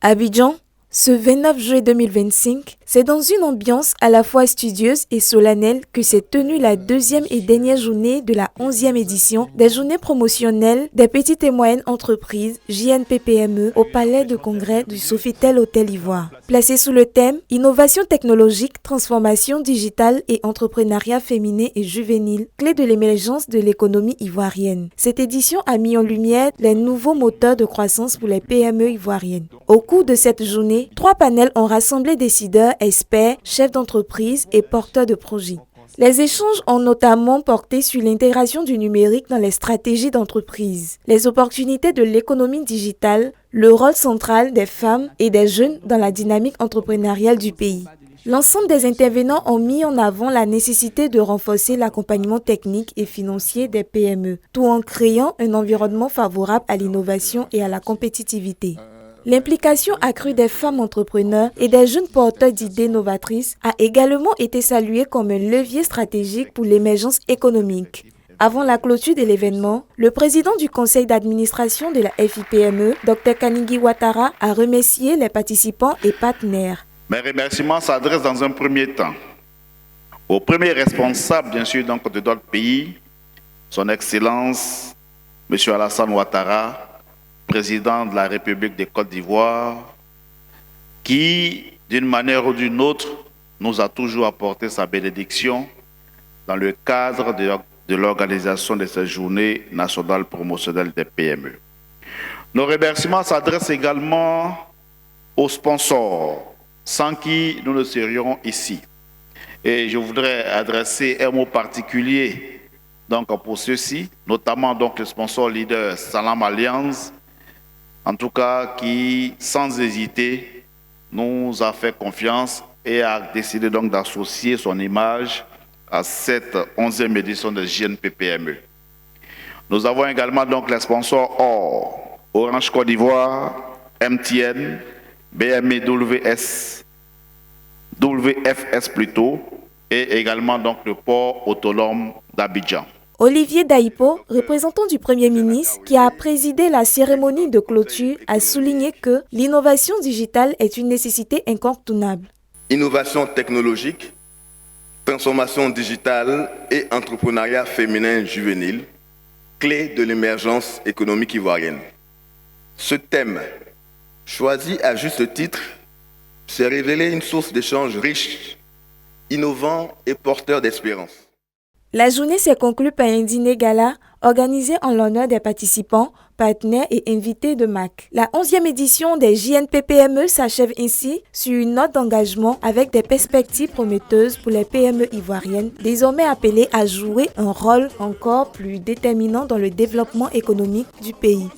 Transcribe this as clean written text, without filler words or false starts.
Abidjan, ce 29 juillet 2025, c'est dans une ambiance à la fois studieuse et solennelle que s'est tenue la deuxième et dernière journée de la 11e édition des journées promotionnelles des petites et moyennes entreprises JNPPME au Palais de Congrès du Sofitel Hôtel Ivoire. Placé sous le thème « Innovation technologique, transformation digitale et entrepreneuriat féminin et juvénile, clé de l'émergence de l'économie ivoirienne ». Cette édition a mis en lumière les nouveaux moteurs de croissance pour les PME ivoiriennes. Au cours de cette journée, 3 panels ont rassemblé décideurs, experts, chefs d'entreprise et porteurs de projets. Les échanges ont notamment porté sur l'intégration du numérique dans les stratégies d'entreprise, les opportunités de l'économie digitale, le rôle central des femmes et des jeunes dans la dynamique entrepreneuriale du pays. L'ensemble des intervenants ont mis en avant la nécessité de renforcer l'accompagnement technique et financier des PME, tout en créant un environnement favorable à l'innovation et à la compétitivité. L'implication accrue des femmes entrepreneurs et des jeunes porteurs d'idées novatrices a également été saluée comme un levier stratégique pour l'émergence économique. Avant la clôture de l'événement, le président du conseil d'administration de la FIPME, Dr Kanigui Ouattara, a remercié les participants et partenaires. Mes remerciements s'adressent dans un premier temps au premier responsable, bien sûr, donc, de notre pays, son Excellence, M. Alassane Ouattara, président de la République de Côte d'Ivoire, qui, d'une manière ou d'une autre, nous a toujours apporté sa bénédiction dans le cadre de l'organisation de cette journée nationale promotionnelle des PME. Nos remerciements s'adressent également aux sponsors, sans qui nous ne serions ici. Et je voudrais adresser un mot particulier donc, pour ceux-ci, notamment donc, le sponsor leader Salam Alliance, en tout cas qui, sans hésiter, nous a fait confiance et a décidé donc d'associer son image à cette 11e édition de JNPPME. Nous avons également donc les sponsors OR, Orange Côte d'Ivoire, MTN, BMWS, WFS plutôt, et également donc le port autonome d'Abidjan. Olivier Daipo, représentant du Premier ministre, qui a présidé la cérémonie de clôture, a souligné que l'innovation digitale est une nécessité incontournable. Innovation technologique, transformation digitale et entrepreneuriat féminin juvénile, clé de l'émergence économique ivoirienne. Ce thème, choisi à juste titre, s'est révélé une source d'échanges riche, innovant et porteur d'espérance. La journée s'est conclue par un dîner gala organisé en l'honneur des participants, partenaires et invités de MAC. La 11e édition des JNPPME s'achève ainsi sur une note d'engagement avec des perspectives prometteuses pour les PME ivoiriennes, désormais appelées à jouer un rôle encore plus déterminant dans le développement économique du pays.